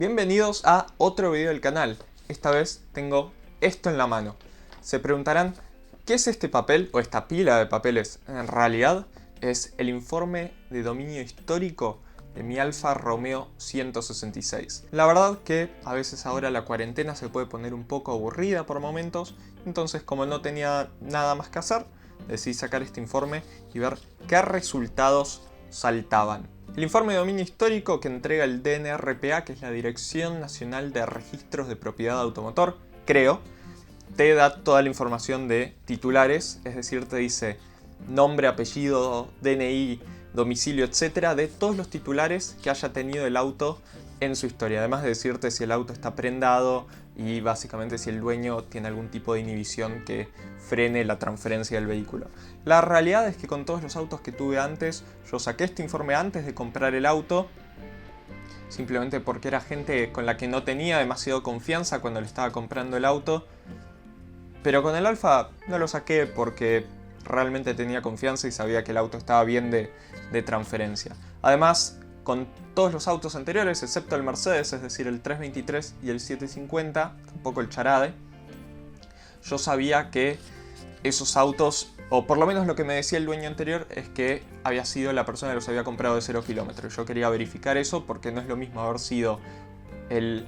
Bienvenidos a otro video del canal. Esta vez tengo esto en la mano. Se preguntarán, ¿qué es este papel o esta pila de papeles? En realidad es el informe de dominio histórico de mi Alfa Romeo 166. La verdad que a veces ahora la cuarentena se puede poner un poco aburrida por momentos, entonces como no tenía nada más que hacer, decidí sacar este informe y ver qué resultados saltaban. El informe de dominio histórico que entrega el DNRPA, que es la Dirección Nacional de Registros de Propiedad Automotor, creo, te da toda la información de titulares, es decir, te dice nombre, apellido, DNI, domicilio, etcétera, de todos los titulares que haya tenido el auto en su historia. Además de decirte si el auto está prendado y básicamente si el dueño tiene algún tipo de inhibición que frene la transferencia del vehículo. La realidad es que con todos los autos que tuve antes, yo saqué este informe antes de comprar el auto, simplemente porque era gente con la que no tenía demasiado confianza cuando le estaba comprando el auto. Pero con el Alfa no lo saqué porque realmente tenía confianza y sabía que el auto estaba bien de transferencia. Además, con todos los autos anteriores, excepto el Mercedes, es decir, el 323 y el 750, tampoco el Charade, yo sabía que esos autos, o por lo menos lo que me decía el dueño anterior, es que había sido la persona que los había comprado de 0 kilómetros. Yo quería verificar eso porque no es lo mismo haber sido el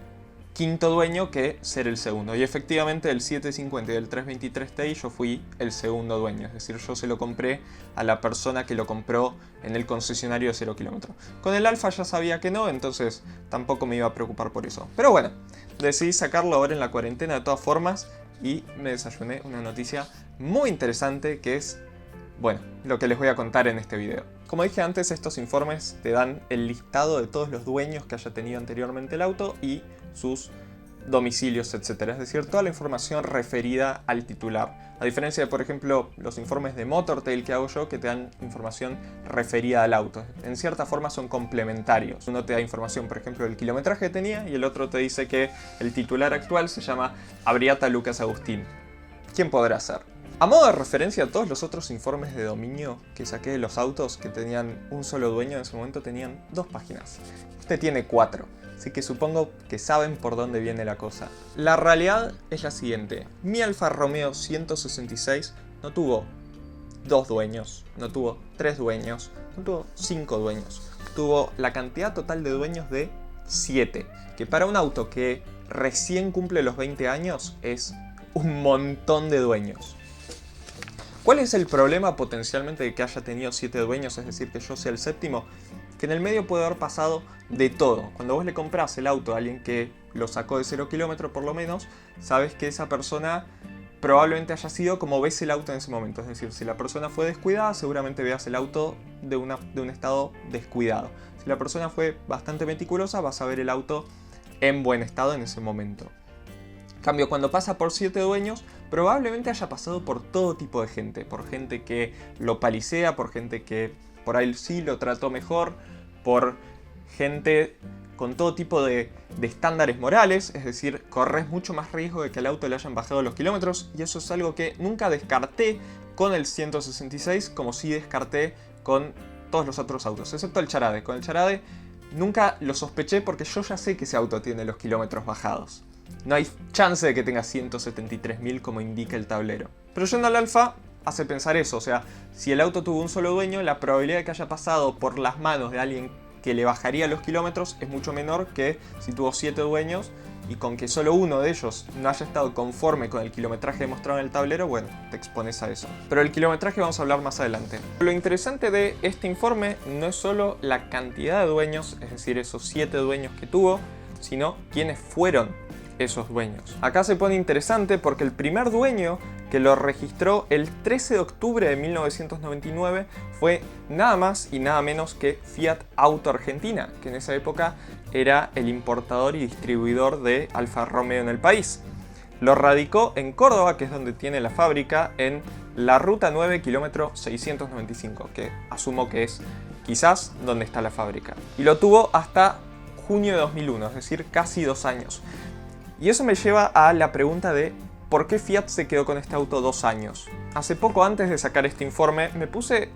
quinto dueño que ser el segundo. Y efectivamente del 750 y del 323 Ti yo fui el segundo dueño. Es decir, yo se lo compré a la persona que lo compró en el concesionario de 0 kilómetros. Con el Alfa ya sabía que no, entonces tampoco me iba a preocupar por eso. Pero bueno, decidí sacarlo ahora en la cuarentena de todas formas y me desayuné una noticia muy interesante que es, bueno, lo que les voy a contar en este video. Como dije antes, estos informes te dan el listado de todos los dueños que haya tenido anteriormente el auto y sus domicilios, etc. Es decir, toda la información referida al titular. A diferencia de, por ejemplo, los informes de Motortail que hago yo, que te dan información referida al auto. En cierta forma son complementarios. Uno te da información, por ejemplo, del kilometraje que tenía y el otro te dice que el titular actual se llama Abriata Lucas Agustín. ¿Quién podrá ser? A modo de referencia, todos los otros informes de dominio que saqué de los autos que tenían un solo dueño en ese momento tenían 2 páginas. Este tiene 4, así que supongo que saben por dónde viene la cosa. La realidad es la siguiente: mi Alfa Romeo 166 no tuvo 2 dueños, no tuvo 3 dueños, no tuvo 5 dueños. Tuvo la cantidad total de dueños de 7, que para un auto que recién cumple los 20 años es un montón de dueños. ¿Cuál es el problema potencialmente de que haya tenido 7 dueños, es decir, que yo sea el séptimo? Que en el medio puede haber pasado de todo. Cuando vos le comprás el auto a alguien que lo sacó de 0 kilómetros por lo menos, sabes que esa persona probablemente haya sido como ves el auto en ese momento. Es decir, si la persona fue descuidada, seguramente veas el auto de un estado descuidado. Si la persona fue bastante meticulosa, vas a ver el auto en buen estado en ese momento. En cambio, cuando pasa por 7 dueños, probablemente haya pasado por todo tipo de gente. Por gente que lo palicea, por gente que por ahí sí lo trató mejor, por gente con todo tipo de estándares morales. Es decir, corres mucho más riesgo de que al auto le hayan bajado los kilómetros. Y eso es algo que nunca descarté con el 166, como sí descarté con todos los otros autos, excepto el Charade. Con el Charade nunca lo sospeché porque yo ya sé que ese auto tiene los kilómetros bajados. No hay chance de que tenga 173.000 como indica el tablero. Pero yendo al Alfa, hace pensar eso. O sea, si el auto tuvo un solo dueño, la probabilidad de que haya pasado por las manos de alguien que le bajaría los kilómetros es mucho menor que si tuvo 7 dueños y con que solo uno de ellos no haya estado conforme con el kilometraje demostrado en el tablero, bueno, te expones a eso. Pero el kilometraje vamos a hablar más adelante. Lo interesante de este informe no es solo la cantidad de dueños, es decir, esos 7 dueños que tuvo, sino quiénes fueron esos dueños. Acá se pone interesante porque el primer dueño que lo registró el 13 de octubre de 1999 fue nada más y nada menos que Fiat Auto Argentina, que en esa época era el importador y distribuidor de Alfa Romeo en el país. Lo radicó en Córdoba, que es donde tiene la fábrica, en la ruta 9, kilómetro 695, que asumo que es quizás donde está la fábrica. Y lo tuvo hasta junio de 2001, es decir, casi 2 años. Y eso me lleva a la pregunta de ¿por qué Fiat se quedó con este auto 2 años? Hace poco antes de sacar este informe me puse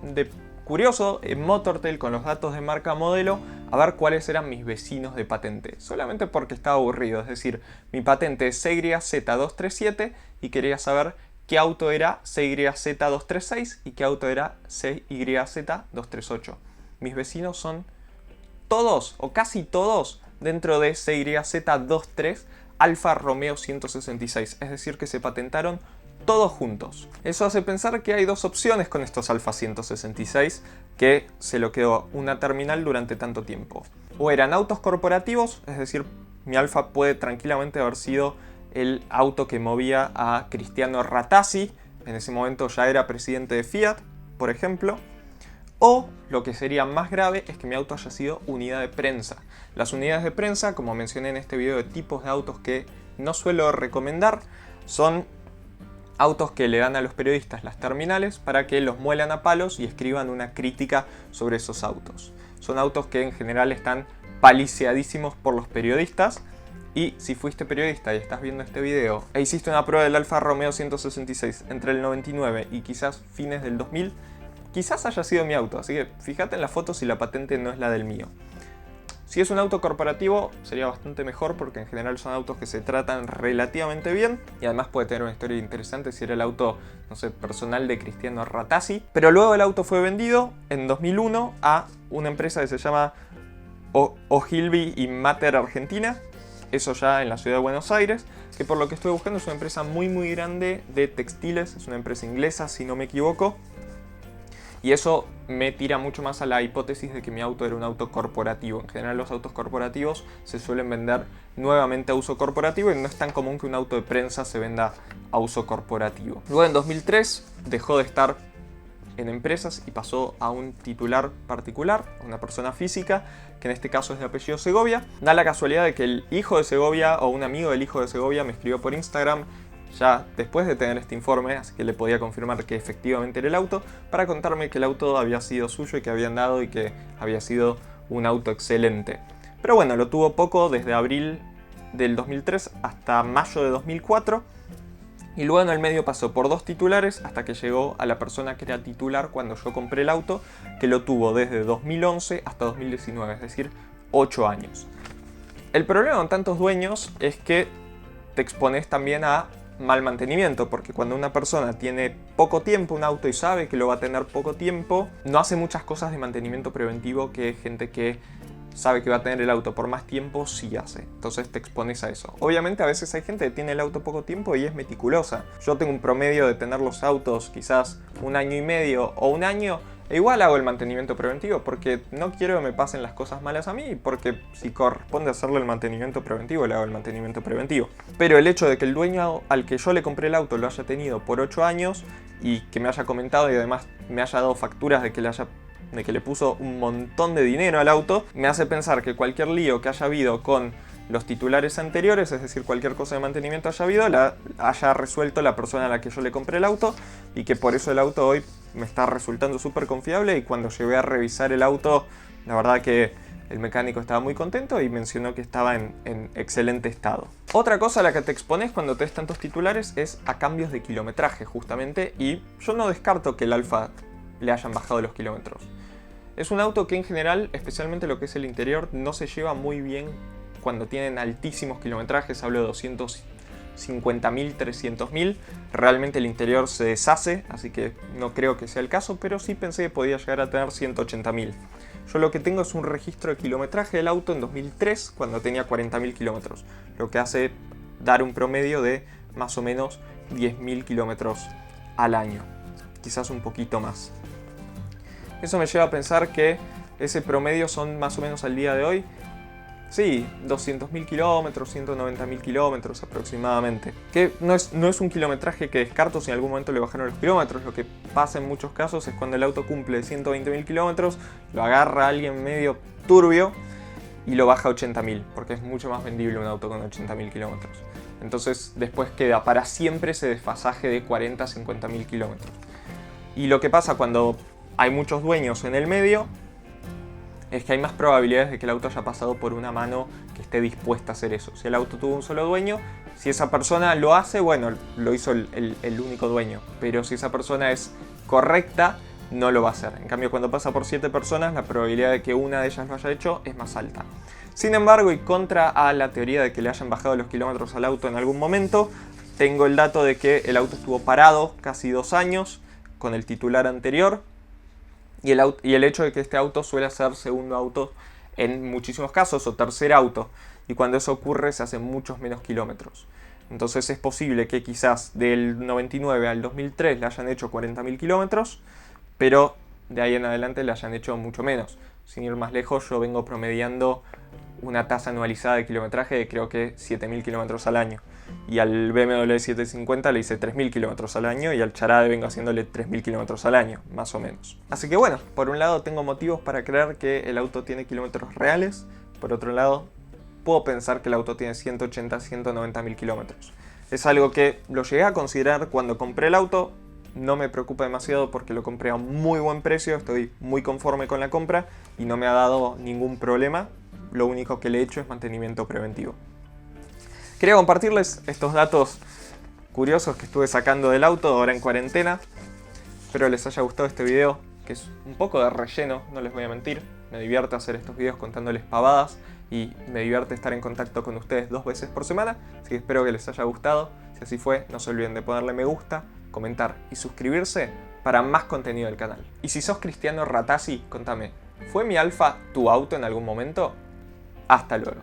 curioso en Motortail con los datos de marca modelo a ver cuáles eran mis vecinos de patente, solamente porque estaba aburrido, es decir, mi patente es CYZ237 y quería saber qué auto era CYZ236 y qué auto era CYZ238. Mis vecinos son todos o casi todos dentro de CYZ23 Alfa Romeo 166, es decir que se patentaron todos juntos. Eso hace pensar que hay dos opciones con estos Alfa 166 que se lo quedó una terminal durante tanto tiempo. O eran autos corporativos, es decir, mi Alfa puede tranquilamente haber sido el auto que movía a Cristiano Ratazzi, en ese momento ya era presidente de Fiat, por ejemplo. O, lo que sería más grave, es que mi auto haya sido unidad de prensa. Las unidades de prensa, como mencioné en este video de tipos de autos que no suelo recomendar, son autos que le dan a los periodistas las terminales para que los muelan a palos y escriban una crítica sobre esos autos. Son autos que en general están paliciadísimos por los periodistas. Y si fuiste periodista y estás viendo este video e hiciste una prueba del Alfa Romeo 166 entre el 99 y quizás fines del 2000, quizás haya sido mi auto, así que fíjate en la foto si la patente no es la del mío. Si es un auto corporativo sería bastante mejor porque en general son autos que se tratan relativamente bien y además puede tener una historia interesante si era el auto, no sé, personal de Cristiano Ratazzi. Pero luego el auto fue vendido en 2001 a una empresa que se llama Ogilvy y Mather Argentina, eso ya en la ciudad de Buenos Aires, que por lo que estuve buscando es una empresa muy grande de textiles, es una empresa inglesa si no me equivoco. Y eso me tira mucho más a la hipótesis de que mi auto era un auto corporativo. En general los autos corporativos se suelen vender nuevamente a uso corporativo y no es tan común que un auto de prensa se venda a uso corporativo. Luego en 2003 dejó de estar en empresas y pasó a un titular particular, a una persona física, que en este caso es de apellido Segovia. Da la casualidad de que el hijo de Segovia o un amigo del hijo de Segovia me escribió por Instagram ya después de tener este informe, así que le podía confirmar que efectivamente era el auto, para contarme que el auto había sido suyo y que habían dado y que había sido un auto excelente. Pero bueno, lo tuvo poco, desde abril del 2003 hasta mayo de 2004, y luego en el medio pasó por dos titulares hasta que llegó a la persona que era titular cuando yo compré el auto, que lo tuvo desde 2011 hasta 2019, es decir, 8 años. El problema con tantos dueños es que te expones también a mal mantenimiento, porque cuando una persona tiene poco tiempo un auto y sabe que lo va a tener poco tiempo, no hace muchas cosas de mantenimiento preventivo que gente que sabe que va a tener el auto por más tiempo sí hace. Entonces te expones a eso. Obviamente a veces hay gente que tiene el auto poco tiempo y es meticulosa. Yo tengo un promedio de tener los autos quizás 1 año y medio o 1 año, e igual hago el mantenimiento preventivo porque no quiero que me pasen las cosas malas a mí, porque si corresponde hacerle el mantenimiento preventivo, le hago el mantenimiento preventivo. Pero el hecho de que el dueño al que yo le compré el auto lo haya tenido por 8 años y que me haya comentado y además me haya dado facturas de que le puso un montón de dinero al auto, me hace pensar que cualquier lío que haya habido con los titulares anteriores, es decir, cualquier cosa de mantenimiento haya habido, la haya resuelto la persona a la que yo le compré el auto, y que por eso el auto hoy me está resultando súper confiable. Y cuando llegué a revisar el auto, la verdad que el mecánico estaba muy contento y mencionó que estaba en excelente estado. Otra cosa a la que te expones cuando tenés tantos titulares es a cambios de kilometraje, justamente, y yo no descarto que el Alfa le hayan bajado los kilómetros. Es un auto que en general, especialmente lo que es el interior, no se lleva muy bien cuando tienen altísimos kilometrajes, hablo de 250.000, 300.000, realmente el interior se deshace, así que no creo que sea el caso, pero sí pensé que podía llegar a tener 180.000. Yo lo que tengo es un registro de kilometraje del auto en 2003, cuando tenía 40.000 kilómetros, lo que hace dar un promedio de más o menos 10.000 kilómetros al año, quizás un poquito más. Eso me lleva a pensar que ese promedio son más o menos al día de hoy, sí, 200.000 kilómetros, 190.000 kilómetros aproximadamente. Que no es un kilometraje que descarto si en algún momento le bajaron los kilómetros. Lo que pasa en muchos casos es cuando el auto cumple 120.000 kilómetros, lo agarra alguien medio turbio y lo baja a 80.000, porque es mucho más vendible un auto con 80.000 kilómetros. Entonces después queda para siempre ese desfasaje de 40 a 50.000 kilómetros. Y lo que pasa cuando hay muchos dueños en el medio es que hay más probabilidades de que el auto haya pasado por una mano que esté dispuesta a hacer eso. Si el auto tuvo un solo dueño, si esa persona lo hace, bueno, lo hizo el único dueño. Pero si esa persona es correcta, no lo va a hacer. En cambio, cuando pasa por 7 personas, la probabilidad de que una de ellas lo haya hecho es más alta. Sin embargo, y contra a la teoría de que le hayan bajado los kilómetros al auto en algún momento, tengo el dato de que el auto estuvo parado casi 2 años con el titular anterior, y el hecho de que este auto suele ser segundo auto en muchísimos casos, o tercer auto, y cuando eso ocurre se hacen muchos menos kilómetros. Entonces es posible que quizás del 99 al 2003 le hayan hecho 40.000 kilómetros, pero de ahí en adelante le hayan hecho mucho menos. Sin ir más lejos, yo vengo promediando una tasa anualizada de kilometraje de creo que 7.000 kilómetros al año. Y al BMW 750 le hice 3.000 kilómetros al año, y al Charade vengo haciéndole 3.000 kilómetros al año, más o menos. Así que bueno, por un lado tengo motivos para creer que el auto tiene kilómetros reales, por otro lado puedo pensar que el auto tiene 180, 190.000 kilómetros. Es algo que lo llegué a considerar cuando compré el auto, no me preocupa demasiado porque lo compré a un muy buen precio, estoy muy conforme con la compra y no me ha dado ningún problema. Lo único que le he hecho es mantenimiento preventivo. Quería compartirles estos datos curiosos que estuve sacando del auto ahora en cuarentena. Espero les haya gustado este video, que es un poco de relleno, no les voy a mentir. Me divierte hacer estos videos contándoles pavadas y me divierte estar en contacto con ustedes 2 veces por semana. Así que espero que les haya gustado. Si así fue, no se olviden de ponerle me gusta, comentar y suscribirse para más contenido del canal. Y si sos Cristiano Ratazzi, contame, ¿fue mi Alfa tu auto en algún momento? Hasta luego.